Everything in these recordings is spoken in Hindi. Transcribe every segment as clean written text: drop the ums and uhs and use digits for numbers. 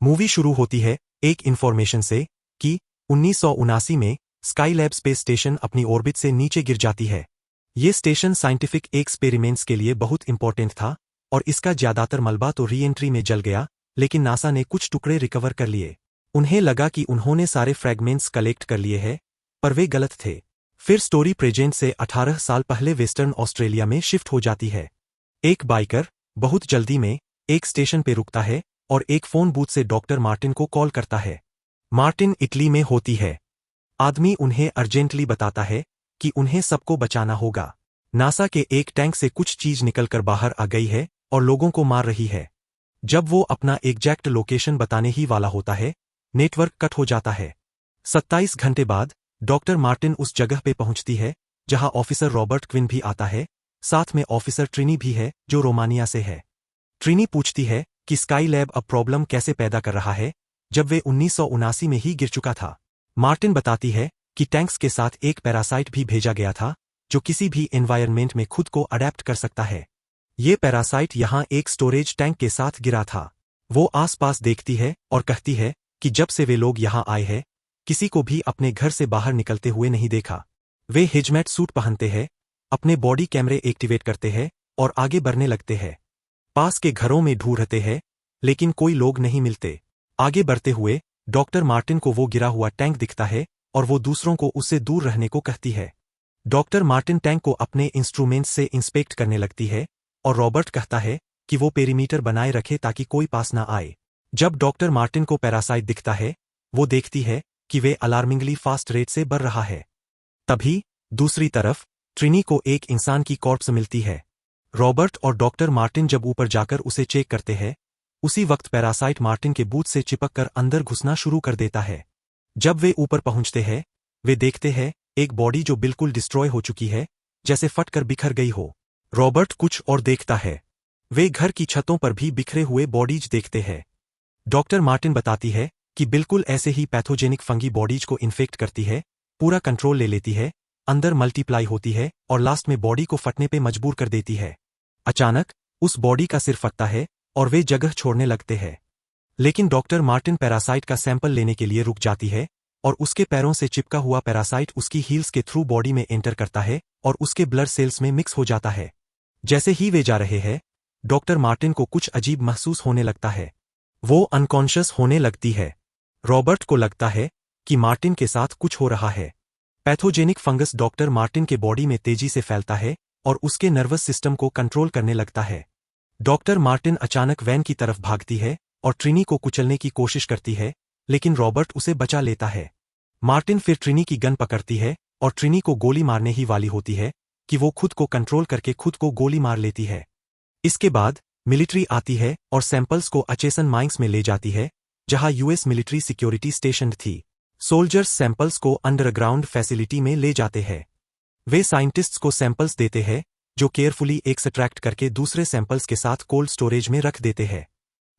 मूवी शुरू होती है एक इन्फॉर्मेशन से कि 1979 में स्काईलैब स्पेस स्टेशन अपनी ऑर्बिट से नीचे गिर जाती है। ये स्टेशन साइंटिफिक एक्सपेरिमेंट्स के लिए बहुत इंपॉर्टेंट था और इसका ज्यादातर मलबा तो री एंट्री में जल गया, लेकिन नासा ने कुछ टुकड़े रिकवर कर लिए। उन्हें लगा कि उन्होंने सारे फ्रैगमेंट्स कलेक्ट कर लिए हैं, पर वे गलत थे। फिर स्टोरी प्रेजेंट से 18 साल पहले वेस्टर्न ऑस्ट्रेलिया में शिफ्ट हो जाती है। एक बाइकर बहुत जल्दी में एक स्टेशन पे रुकता है और एक फोन बूथ से डॉक्टर मार्टिन को कॉल करता है। मार्टिन इटली में होती है। आदमी उन्हें अर्जेंटली बताता है कि उन्हें सबको बचाना होगा। नासा के एक टैंक से कुछ चीज निकलकर बाहर आ गई है और लोगों को मार रही है। जब वो अपना एग्जैक्ट लोकेशन बताने ही वाला होता है, नेटवर्क कट हो जाता है। 27 घंटे बाद डॉक्टर मार्टिन उस जगह पे पहुंचती है जहां ऑफिसर रॉबर्ट क्विन भी आता है, साथ में ऑफिसर ट्रिनी भी है जो रोमानिया से है। ट्रिनी पूछती है कि स्काईलैब अब प्रॉब्लम कैसे पैदा कर रहा है जब वे 1979 में ही गिर चुका था। मार्टिन बताती है कि टैंक्स के साथ एक पैरासाइट भी भेजा गया था जो किसी भी एनवायरनमेंट में खुद को अडेप्ट कर सकता है। ये पैरासाइट यहां एक स्टोरेज टैंक के साथ गिरा था। वो आसपास देखती है और कहती है कि जब से वे लोग यहां आए हैं, किसी को भी अपने घर से बाहर निकलते हुए नहीं देखा। वे हिजमेट सूट पहनते हैं, अपने बॉडी कैमरे एक्टिवेट करते हैं और आगे बढ़ने लगते हैं। पास के घरों में ढूंढते हैं, लेकिन कोई लोग नहीं मिलते। आगे बढ़ते हुए डॉक्टर मार्टिन को वो गिरा हुआ टैंक दिखता है और वो दूसरों को उससे दूर रहने को कहती है। डॉक्टर मार्टिन टैंक को अपने इंस्ट्रूमेंट्स से इंस्पेक्ट करने लगती है और रॉबर्ट कहता है कि वो पेरीमीटर बनाए रखे ताकि कोई पास ना आए। जब डॉक्टर मार्टिन को पैरासाइट दिखता है, वो देखती है कि वे अलार्मिंगली फास्ट रेट से बढ़ रहा है। तभी दूसरी तरफ ट्रिनी को एक इंसान की कॉर्प्स मिलती है। रॉबर्ट और डॉक्टर मार्टिन जब ऊपर जाकर उसे चेक करते हैं, उसी वक्त पैरासाइट मार्टिन के बूथ से चिपककर अंदर घुसना शुरू कर देता है। जब वे ऊपर पहुंचते हैं, वे देखते हैं एक बॉडी जो बिल्कुल डिस्ट्रॉय हो चुकी है, जैसे फटकर बिखर गई हो। रॉबर्ट कुछ और देखता है। वे घर की छतों पर भी बिखरे हुए बॉडीज देखते हैं। डॉक्टर मार्टिन बताती है कि बिल्कुल ऐसे ही पैथोजेनिक फंगी बॉडीज को इन्फेक्ट करती है, पूरा कंट्रोल ले लेती है, अंदर मल्टीप्लाई होती है और लास्ट में बॉडी को फटने पे मजबूर कर देती है। अचानक उस बॉडी का सिर फटता है और वे जगह छोड़ने लगते हैं। लेकिन डॉक्टर मार्टिन पैरासाइट का सैंपल लेने के लिए रुक जाती है और उसके पैरों से चिपका हुआ पैरासाइट उसकी हील्स के थ्रू बॉडी में एंटर करता है और उसके ब्लड सेल्स में मिक्स हो जाता है। जैसे ही वे जा रहे हैं, डॉक्टर मार्टिन को कुछ अजीब महसूस होने लगता है। वो अनकॉन्शियस होने लगती है। रॉबर्ट को लगता है कि मार्टिन के साथ कुछ हो रहा है। पैथोजेनिक फंगस डॉक्टर मार्टिन के बॉडी में तेजी से फैलता है और उसके नर्वस सिस्टम को कंट्रोल करने लगता है। डॉक्टर मार्टिन अचानक वैन की तरफ भागती है और ट्रिनी को कुचलने की कोशिश करती है, लेकिन रॉबर्ट उसे बचा लेता है। मार्टिन फिर ट्रिनी की गन पकड़ती है और ट्रिनी को गोली मारने ही वाली होती है कि वो खुद को कंट्रोल करके खुद को गोली मार लेती है। इसके बाद मिलिट्री आती है और सैंपल्स को अचेसन माइंस में ले जाती है, जहां यूएस मिलिट्री सिक्योरिटी स्टेशन थी। सोल्जर्स सैंपल्स को अंडरग्राउंड फैसिलिटी में ले जाते हैं। वे साइंटिस्ट्स को सैंपल्स देते हैं जो केयरफुली एक्सट्रैक्ट करके दूसरे सैंपल्स के साथ कोल्ड स्टोरेज में रख देते हैं।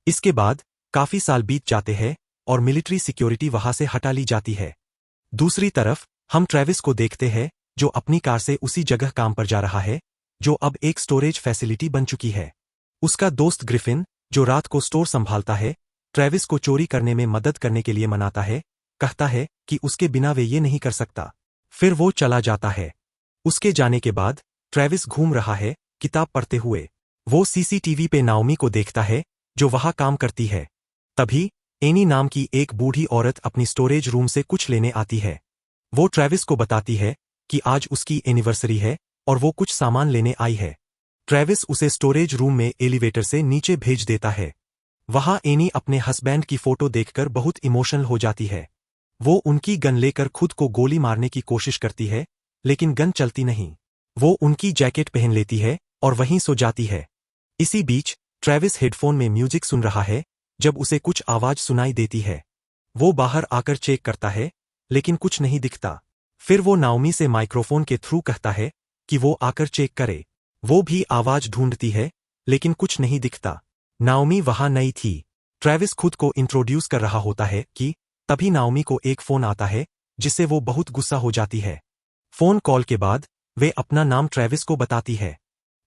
इसके बाद काफी साल बीत जाते हैं और मिलिट्री सिक्योरिटी वहां से हटा ली जाती है। दूसरी तरफ हम ट्रेविस को देखते हैं जो अपनी कार से उसी जगह काम पर जा रहा है जो अब एक स्टोरेज फैसिलिटी बन चुकी है। उसका दोस्त ग्रिफिन, जो रात को स्टोर संभालता है, ट्रेविस को चोरी करने में मदद करने के लिए मनाता है, कहता है कि उसके बिना वे ये नहीं कर सकता। फिर वो चला जाता है। उसके जाने के बाद ट्रेविस घूम रहा है किताब पढ़ते हुए। वो सीसीटीवी पे नाओमी को देखता है जो वहां काम करती है। तभी एनी नाम की एक बूढ़ी औरत अपनी स्टोरेज रूम से कुछ लेने आती है। वो ट्रेविस को बताती है कि आज उसकी एनिवर्सरी है और वो कुछ सामान लेने आई है। ट्रेविस उसे स्टोरेज रूम में एलिवेटर से नीचे भेज देता है। वहां एनी अपने हस्बैंड की फोटो देखकर बहुत इमोशनल हो जाती है। वो उनकी गन लेकर खुद को गोली मारने की कोशिश करती है, लेकिन गन चलती नहीं। वो उनकी जैकेट पहन लेती है और वहीं सो जाती है। इसी बीच ट्रेविस हेडफोन में म्यूजिक सुन रहा है जब उसे कुछ आवाज सुनाई देती है। वो बाहर आकर चेक करता है, लेकिन कुछ नहीं दिखता। फिर वो नाओमी से माइक्रोफोन के थ्रू कहता है कि वो आकर चेक करे। वो भी आवाज ढूंढती है, लेकिन कुछ नहीं दिखता। नाओमी वहां नहीं थी। ट्रेविस खुद को इंट्रोड्यूस कर रहा होता है कि तभी नाओमी को एक फोन आता है जिससे वो बहुत गुस्सा हो जाती है। फोन कॉल के बाद वे अपना नाम ट्रेविस को बताती है।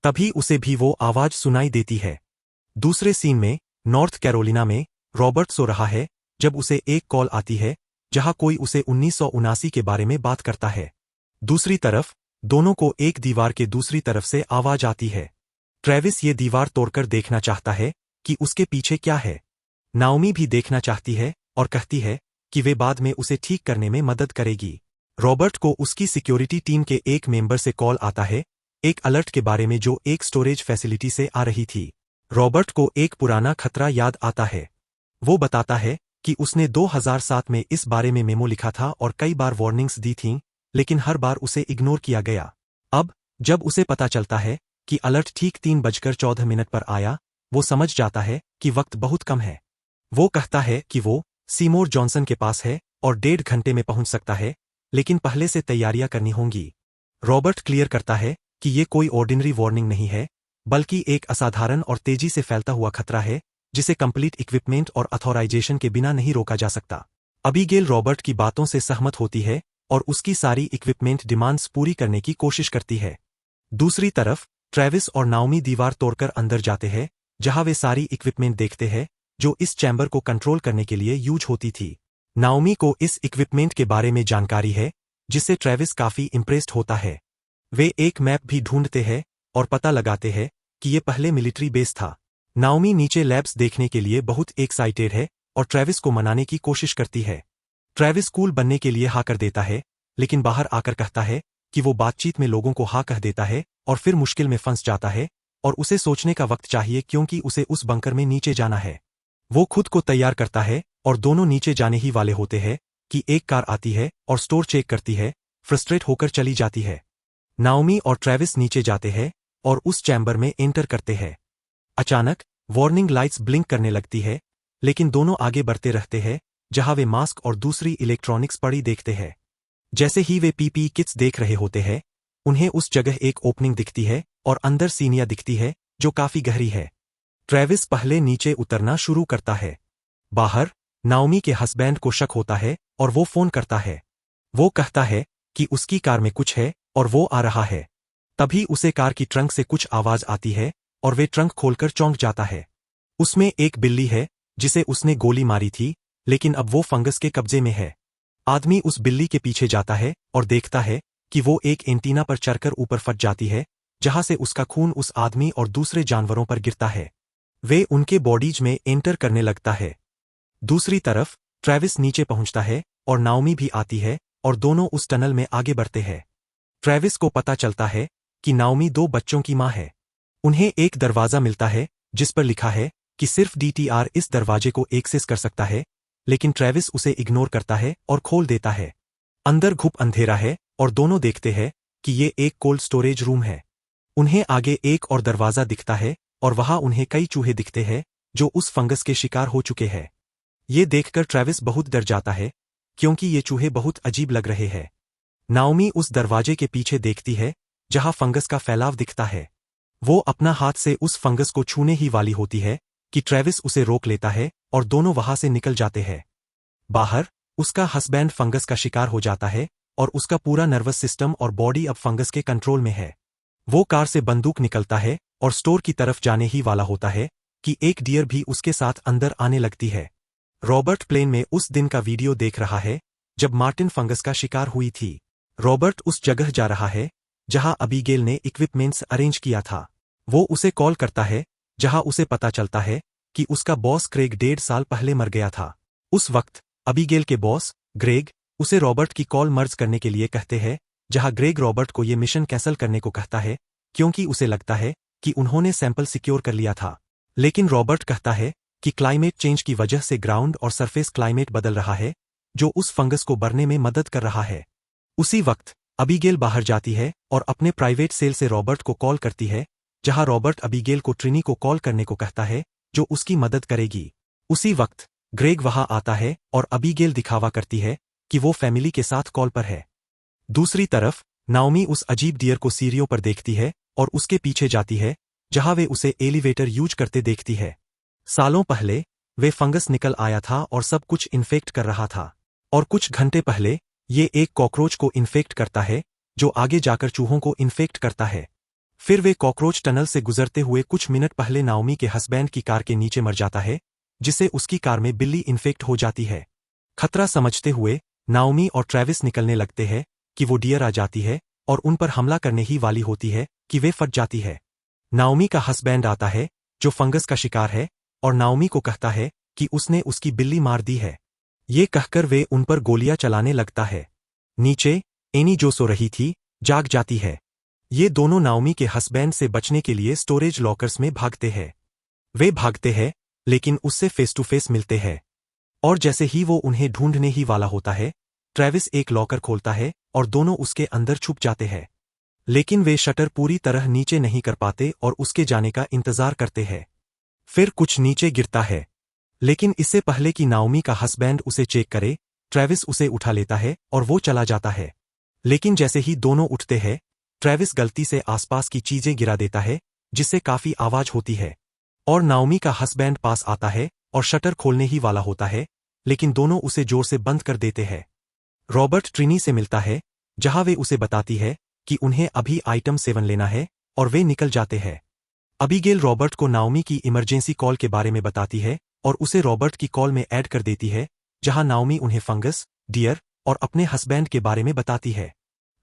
तभी उसे भी वो आवाज सुनाई देती है। दूसरे सीन में नॉर्थ कैरोलिना में रॉबर्ट सो रहा है जब उसे एक कॉल आती है जहां कोई उसे 1979 के बारे में बात करता है। दूसरी तरफ दोनों को एक दीवार के दूसरी तरफ से आवाज आती है। ट्रेविस ये दीवार तोड़कर देखना चाहता है कि उसके पीछे क्या है। नाओमी भी देखना चाहती है और कहती है कि वे बाद में उसे ठीक करने में मदद करेगी। रॉबर्ट को उसकी सिक्योरिटी टीम के एक मेंबर से कॉल आता है, एक अलर्ट के बारे में जो एक स्टोरेज फैसिलिटी से आ रही थी। रॉबर्ट को एक पुराना खतरा याद आता है। वो बताता है कि उसने 2007 में इस बारे में मेमो लिखा था और कई बार वार्निंग्स दी थीं, लेकिन हर बार उसे इग्नोर किया गया। अब जब उसे पता चलता है कि अलर्ट ठीक 3:14 पर आया, वो समझ जाता है कि वक्त बहुत कम है। वो कहता है कि वो सीमोर जॉनसन के पास है और 1.5 घंटे में पहुंच सकता है, लेकिन पहले से तैयारियां करनी होंगी। रॉबर्ट क्लियर करता है कि ये कोई ऑर्डिनरी वार्निंग नहीं है, बल्कि एक असाधारण और तेजी से फैलता हुआ खतरा है जिसे कंप्लीट इक्विपमेंट और अथॉराइजेशन के बिना नहीं रोका जा सकता। अबीगेल रॉबर्ट की बातों से सहमत होती है और उसकी सारी इक्विपमेंट डिमांड्स पूरी करने की कोशिश करती है। दूसरी तरफ ट्रेविस और नाओमी दीवार तोड़कर अंदर जाते हैं, जहां वे सारी इक्विपमेंट देखते हैं जो इस चैम्बर को कंट्रोल करने के लिए यूज होती थी। नाओमी को इस इक्विपमेंट के बारे में जानकारी है, जिससे ट्रेविस काफी इंप्रेस्ड होता है। वे एक मैप भी ढूंढते हैं और पता लगाते हैं कि ये पहले मिलिट्री बेस था। नाओमी नीचे लैब्स देखने के लिए बहुत एक्साइटेड है और ट्रेविस को मनाने की कोशिश करती है। ट्रेविस कूल बनने के लिए हाँ कर देता है, लेकिन बाहर आकर कहता है कि वो बातचीत में लोगों को हाँ कह देता है और फिर मुश्किल में फंस जाता है और उसे सोचने का वक्त चाहिए क्योंकि उसे उस बंकर में नीचे जाना है। वो खुद को तैयार करता है और दोनों नीचे जाने ही वाले होते हैं कि एक कार आती है और स्टोर चेक करती है, फ्रस्ट्रेट होकर चली जाती है। नाओमी और ट्रेविस नीचे जाते हैं और उस चैम्बर में एंटर करते हैं। अचानक वार्निंग लाइट्स ब्लिंक करने लगती है, लेकिन दोनों आगे बढ़ते रहते हैं, जहां वे मास्क और दूसरी इलेक्ट्रॉनिक्स पड़ी देखते हैं। जैसे ही वे पीपीई किट्स देख रहे होते हैं, उन्हें उस जगह एक ओपनिंग दिखती है और अंदर सीनिया दिखती है जो काफी गहरी है। ट्रेविस पहले नीचे उतरना शुरू करता है। बाहर नाओमी के हस्बैंड को शक होता है और वो फोन करता है। वो कहता है कि उसकी कार में कुछ है और वो आ रहा है। तभी उसे कार की ट्रंक से कुछ आवाज आती है और वे ट्रंक खोलकर चौंक जाता है। उसमें एक बिल्ली है जिसे उसने गोली मारी थी, लेकिन अब वो फंगस के कब्जे में है। आदमी उस बिल्ली के पीछे जाता है और देखता है कि वो एक एंटीना पर चढ़कर ऊपर फट जाती है, जहां से उसका खून उस आदमी और दूसरे जानवरों पर गिरता है। वे उनके बॉडीज में एंटर करने लगता है। दूसरी तरफ ट्रेविस नीचे पहुंचता है और नाओमी भी आती है और दोनों उस टनल में आगे बढ़ते हैं। ट्रेविस को पता चलता है कि नाओमी 2 बच्चों की मां है। उन्हें एक दरवाजा मिलता है जिस पर लिखा है कि सिर्फ डीटीआर इस दरवाजे को एक्सेस कर सकता है, लेकिन ट्रेविस उसे इग्नोर करता है और खोल देता है। अंदर घुप अंधेरा है और दोनों देखते हैं कि ये एक कोल्ड स्टोरेज रूम है। उन्हें आगे एक और दरवाजा दिखता है और वहां उन्हें कई चूहे दिखते हैं जो उस फंगस के शिकार हो चुके हैं। ये देखकर ट्रेविस बहुत डर जाता है क्योंकि ये चूहे बहुत अजीब लग रहे हैं। नाओमी उस दरवाजे के पीछे देखती है जहां फंगस का फैलाव दिखता है। वो अपना हाथ से उस फंगस को छूने ही वाली होती है कि ट्रेविस उसे रोक लेता है और दोनों वहां से निकल जाते हैं। बाहर उसका हस्बैंड फंगस का शिकार हो जाता है और उसका पूरा नर्वस सिस्टम और बॉडी अब फंगस के कंट्रोल में है। वो कार से बंदूक निकलता है और स्टोर की तरफ जाने ही वाला होता है कि एक डियर भी उसके साथ अंदर आने लगती है। रॉबर्ट प्लेन में उस दिन का वीडियो देख रहा है जब मार्टिन फंगस का शिकार हुई थी। रॉबर्ट उस जगह जा रहा है जहां अबीगेल ने इक्विपमेंट्स अरेंज किया था। वो उसे कॉल करता है जहां उसे पता चलता है कि उसका बॉस क्रेग 1.5 साल पहले मर गया था। उस वक्त अबीगेल के बॉस ग्रेग उसे रॉबर्ट की कॉल मर्ज करने के लिए कहते हैं, जहां ग्रेग रॉबर्ट को ये मिशन कैंसिल करने को कहता है क्योंकि उसे लगता है कि उन्होंने सैंपल सिक्योर कर लिया था। लेकिन रॉबर्ट कहता है कि क्लाइमेट चेंज की वजह से ग्राउंड और सरफेस क्लाइमेट बदल रहा है, जो उस फंगस को बढ़ने में मदद कर रहा है। उसी वक्त अबीगेल बाहर जाती है और अपने प्राइवेट सेल से रॉबर्ट को कॉल करती है, जहां रॉबर्ट अबीगेल को ट्रिनी को कॉल करने को कहता है जो उसकी मदद करेगी। उसी वक्त ग्रेग वहां आता है और अबीगेल दिखावा करती है कि वो फैमिली के साथ कॉल पर है। दूसरी तरफ नाओमी उस अजीब डियर को सीढ़ियों पर देखती है और उसके पीछे जाती है, जहां वे उसे एलिवेटर यूज करते देखती है। सालों पहले वे फंगस निकल आया था और सब कुछ इन्फेक्ट कर रहा था, और कुछ घंटे पहले ये एक कॉकरोच को इन्फेक्ट करता है जो आगे जाकर चूहों को इन्फेक्ट करता है। फिर वे कॉकरोच टनल से गुजरते हुए कुछ मिनट पहले नाओमी के हस्बैंड की कार के नीचे मर जाता है, जिससे उसकी कार में बिल्ली इन्फेक्ट हो जाती है। खतरा समझते हुए नाओमी और ट्रेविस निकलने लगते हैं कि वो डियर आ जाती है और उन पर हमला करने ही वाली होती है कि वे फट जाती है। नाओमी का हस्बैंड आता है जो फंगस का शिकार है और नाओमी को कहता है कि उसने उसकी बिल्ली मार दी है। ये कहकर वे उन पर गोलियां चलाने लगता है। नीचे एनी जो सो रही थी जाग जाती है। ये दोनों नाओमी के हस्बैंड से बचने के लिए स्टोरेज लॉकर्स में भागते हैं। वे भागते हैं लेकिन उससे फेस टू फेस मिलते हैं और जैसे ही वो उन्हें ढूंढने ही वाला होता है ट्रेविस एक लॉकर खोलता है और दोनों उसके अंदर छुप जाते हैं। लेकिन वे शटर पूरी तरह नीचे नहीं कर पाते और उसके जाने का इंतजार करते हैं। फिर कुछ नीचे गिरता है लेकिन इससे पहले कि नाओमी का हस्बैंड उसे चेक करे ट्रेविस उसे उठा लेता है और वो चला जाता है। लेकिन जैसे ही दोनों उठते हैं ट्रेविस गलती से आसपास की चीजें गिरा देता है जिससे काफी आवाज होती है और नाओमी का हस्बैंड पास आता है और शटर खोलने ही वाला होता है लेकिन दोनों उसे जोर से बंद कर देते हैं। रॉबर्ट ट्रिनी से मिलता है जहां वे उसे बताती है कि उन्हें अभी आइटम 7 लेना है और वे निकल जाते हैं। अबीगेल रॉबर्ट को नाओमी की इमरजेंसी कॉल के बारे में बताती है और उसे रॉबर्ट की कॉल में ऐड कर देती है जहां नाओमी उन्हें फंगस, डियर और अपने हस्बैंड के बारे में बताती है।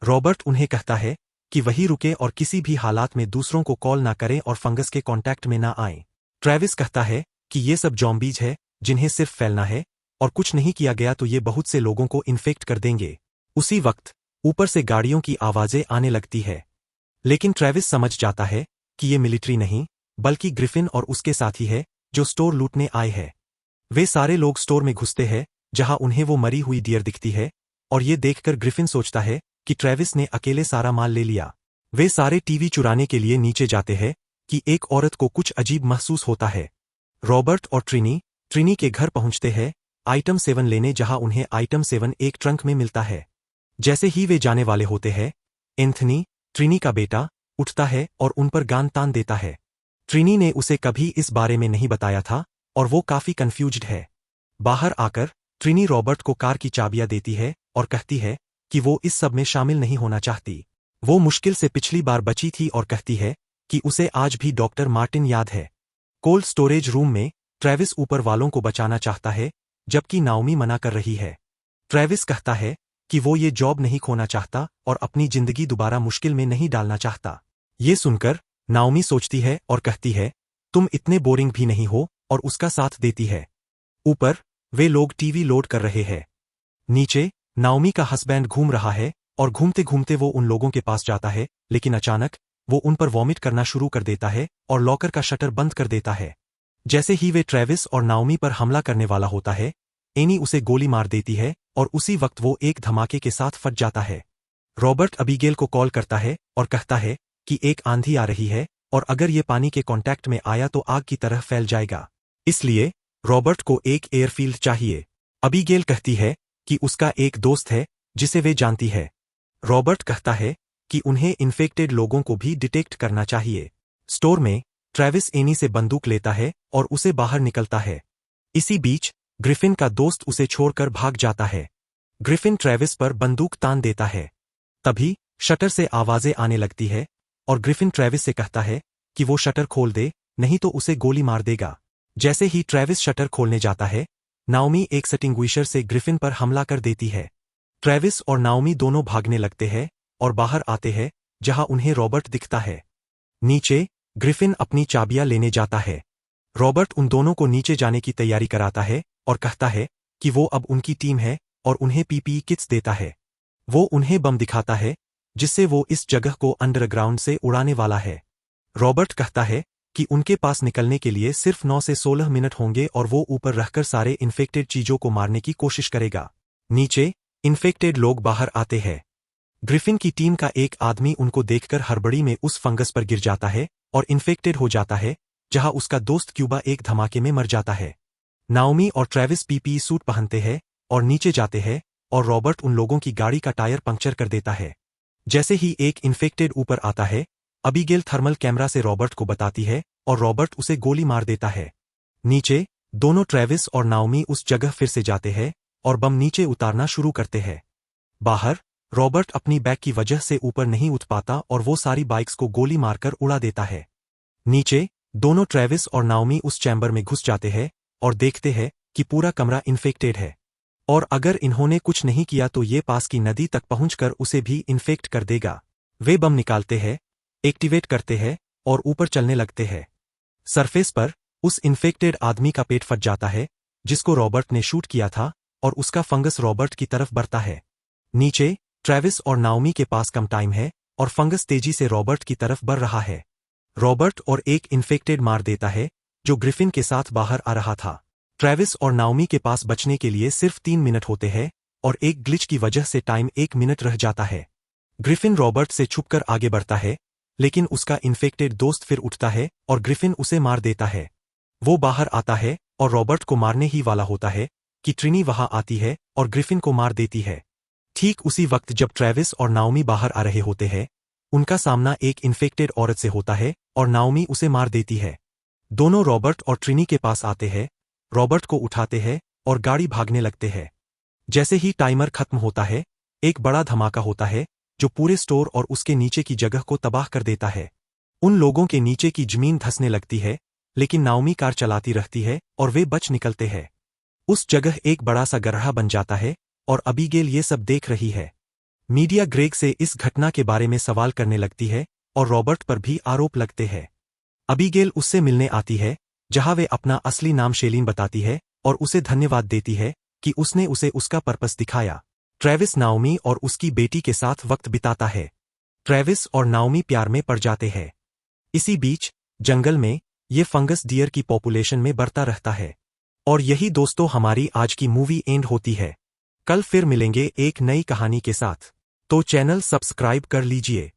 रॉबर्ट उन्हें कहता है कि वही रुके और किसी भी हालात में दूसरों को कॉल ना करें और फंगस के कांटेक्ट में ना आएं। ट्रेविस कहता है कि ये सब जॉम्बीज है जिन्हें सिर्फ फैलना है और कुछ नहीं किया गया तो ये बहुत से लोगों को इन्फेक्ट कर देंगे। उसी वक्त ऊपर से गाड़ियों की आवाजें आने लगती है लेकिन ट्रेविस समझ जाता है कि ये मिलिट्री नहीं बल्कि ग्रिफिन और उसके साथी है जो स्टोर लूटने आए हैं। वे सारे लोग स्टोर में घुसते हैं जहां उन्हें वो मरी हुई डियर दिखती है और ये देखकर ग्रिफिन सोचता है कि ट्रेविस ने अकेले सारा माल ले लिया। वे सारे टीवी चुराने के लिए नीचे जाते हैं कि एक औरत को कुछ अजीब महसूस होता है। रॉबर्ट और ट्रिनी के घर पहुंचते हैं आइटम 7 लेने जहां उन्हें आइटम 7 एक ट्रंक में मिलता है। जैसे ही वे जाने वाले होते हैं एंथनी, ट्रिनी का बेटा, उठता है और उन पर गान तान देता है। ट्रिनी ने उसे कभी इस बारे में नहीं बताया था और वो काफी कंफ्यूज्ड है। बाहर आकर ट्रिनी रॉबर्ट को कार की चाबियां देती है और कहती है कि वो इस सब में शामिल नहीं होना चाहती। वो मुश्किल से पिछली बार बची थी और कहती है कि उसे आज भी डॉक्टर मार्टिन याद है। कोल्ड स्टोरेज रूम में ट्रेविस ऊपर वालों को बचाना चाहता है जबकि नाओमी मना कर रही है। ट्रेविस कहता है कि वो ये जॉब नहीं खोना चाहता और अपनी जिंदगी दोबारा मुश्किल में नहीं डालना चाहता। ये सुनकर नाओमी सोचती है और कहती है तुम इतने बोरिंग भी नहीं हो और उसका साथ देती है। ऊपर वे लोग टीवी लोड कर रहे हैं। नीचे नाओमी का हस्बैंड घूम रहा है और घूमते घूमते वो उन लोगों के पास जाता है लेकिन अचानक वो उन पर वॉमिट करना शुरू कर देता है और लॉकर का शटर बंद कर देता है। जैसे ही वे ट्रेविस और नाओमी पर हमला करने वाला होता है एनी उसे गोली मार देती है और उसी वक्त वो एक धमाके के साथ फट जाता है। रॉबर्ट अबीगेल को कॉल करता है और कहता है कि एक आंधी आ रही है और अगर ये पानी के कांटेक्ट में आया तो आग की तरह फैल जाएगा, इसलिए रॉबर्ट को एक एयरफील्ड चाहिए। अबीगेल कहती है कि उसका एक दोस्त है जिसे वे जानती है। रॉबर्ट कहता है कि उन्हें इन्फेक्टेड लोगों को भी डिटेक्ट करना चाहिए। स्टोर में ट्रेविस एनी से बंदूक लेता है और उसे बाहर निकलता है। इसी बीच ग्रिफिन का दोस्त उसे छोड़कर भाग जाता है। ग्रिफिन ट्रेविस पर बंदूक तान देता है। तभी शटर से आवाजें आने लगती है और ग्रिफिन ट्रेविस से कहता है कि वो शटर खोल दे नहीं तो उसे गोली मार देगा। जैसे ही ट्रेविस शटर खोलने जाता है नाओमी एक सटिंग्विशर से ग्रिफिन पर हमला कर देती है। ट्रेविस और नाओमी दोनों भागने लगते हैं और बाहर आते हैं जहां उन्हें रॉबर्ट दिखता है। नीचे ग्रिफिन अपनी चाबियां लेने जाता है। रॉबर्ट उन दोनों को नीचे जाने की तैयारी कराता है और कहता है कि वो अब उनकी टीम है और उन्हें पीपीई किट्स देता है। वो उन्हें बम दिखाता है जिससे वो इस जगह को अंडरग्राउंड से उड़ाने वाला है। रॉबर्ट कहता है कि उनके पास निकलने के लिए सिर्फ 9 से 16 मिनट होंगे और वो ऊपर रहकर सारे इन्फेक्टेड चीजों को मारने की कोशिश करेगा। नीचे इन्फेक्टेड लोग बाहर आते हैं। ग्रिफिन की टीम का एक आदमी उनको देखकर हड़बड़ी में उस फंगस पर गिर जाता है और इन्फेक्टेड हो जाता है जहां उसका दोस्त क्यूबा एक धमाके में मर जाता है। नाओमी और ट्रेविस पीपीई सूट पहनते हैं और नीचे जाते हैं और रॉबर्ट उन लोगों की गाड़ी का टायर पंक्चर कर देता है। जैसे ही एक इन्फेक्टेड ऊपर आता है अबीगेल थर्मल कैमरा से रॉबर्ट को बताती है और रॉबर्ट उसे गोली मार देता है। नीचे दोनों ट्रेविस और नाओमी उस जगह फिर से जाते हैं और बम नीचे उतारना शुरू करते हैं। बाहर रॉबर्ट अपनी बैग की वजह से ऊपर नहीं उठ पाता और वो सारी बाइक्स को गोली मारकर उड़ा देता है। नीचे दोनों ट्रेविस और नाओमी उस चैम्बर में घुस जाते हैं और देखते हैं कि पूरा कमरा इन्फेक्टेड है। और अगर इन्होंने कुछ नहीं किया तो ये पास की नदी तक पहुंचकर उसे भी इन्फेक्ट कर देगा। वे बम निकालते हैं, एक्टिवेट करते हैं और ऊपर चलने लगते हैं। सरफेस पर उस इन्फेक्टेड आदमी का पेट फट जाता है जिसको रॉबर्ट ने शूट किया था, और उसका फंगस रॉबर्ट की तरफ बढ़ता है। नीचे ट्रेविस और नाओमी के पास कम टाइम है और फंगस तेजी से रॉबर्ट की तरफ बढ़ रहा है। रॉबर्ट और एक इन्फेक्टेड मार देता है जो ग्रिफिन के साथ बाहर आ रहा था। ट्रेविस और नाओमी के पास बचने के लिए सिर्फ 3 मिनट होते हैं और एक ग्लिच की वजह से टाइम 1 मिनट रह जाता है। ग्रिफिन रॉबर्ट से छुपकर आगे बढ़ता है, लेकिन उसका इन्फेक्टेड दोस्त फिर उठता है और ग्रिफिन उसे मार देता है। वो बाहर आता है और रॉबर्ट को मारने ही वाला होता है कि ट्रिनी वहां आती है और ग्रिफिन को मार देती है। ठीक उसी वक्त जब ट्रेविस और नाओमी बाहर आ रहे होते हैं, उनका सामना एक इन्फेक्टेड औरत से होता है और नाओमी उसे मार देती है। दोनों रॉबर्ट और ट्रिनी के पास आते हैं, रॉबर्ट को उठाते हैं और गाड़ी भागने लगते हैं। जैसे ही टाइमर खत्म होता है, एक बड़ा धमाका होता है जो पूरे स्टोर और उसके नीचे की जगह को तबाह कर देता है। उन लोगों के नीचे की जमीन धंसने लगती है, लेकिन नाओमी कार चलाती रहती है और वे बच निकलते हैं। उस जगह एक बड़ा सा गड्ढा बन जाता है और अबीगेल ये सब देख रही है। मीडिया ग्रेग से इस घटना के बारे में सवाल करने लगती है और रॉबर्ट पर भी आरोप लगते हैं। अबीगेल उससे मिलने आती है, जहां वे अपना असली नाम शेलीन बताती है और उसे धन्यवाद देती है कि उसने उसे उसका पर्पस दिखाया। ट्रेविस नाओमी और उसकी बेटी के साथ वक्त बिताता है। ट्रेविस और नाओमी प्यार में पड़ जाते हैं। इसी बीच जंगल में ये फंगस डियर की पॉपुलेशन में बढ़ता रहता है। और यही दोस्तों हमारी आज की मूवी एंड होती है। कल फिर मिलेंगे एक नई कहानी के साथ। तो चैनल सब्सक्राइब कर लीजिए।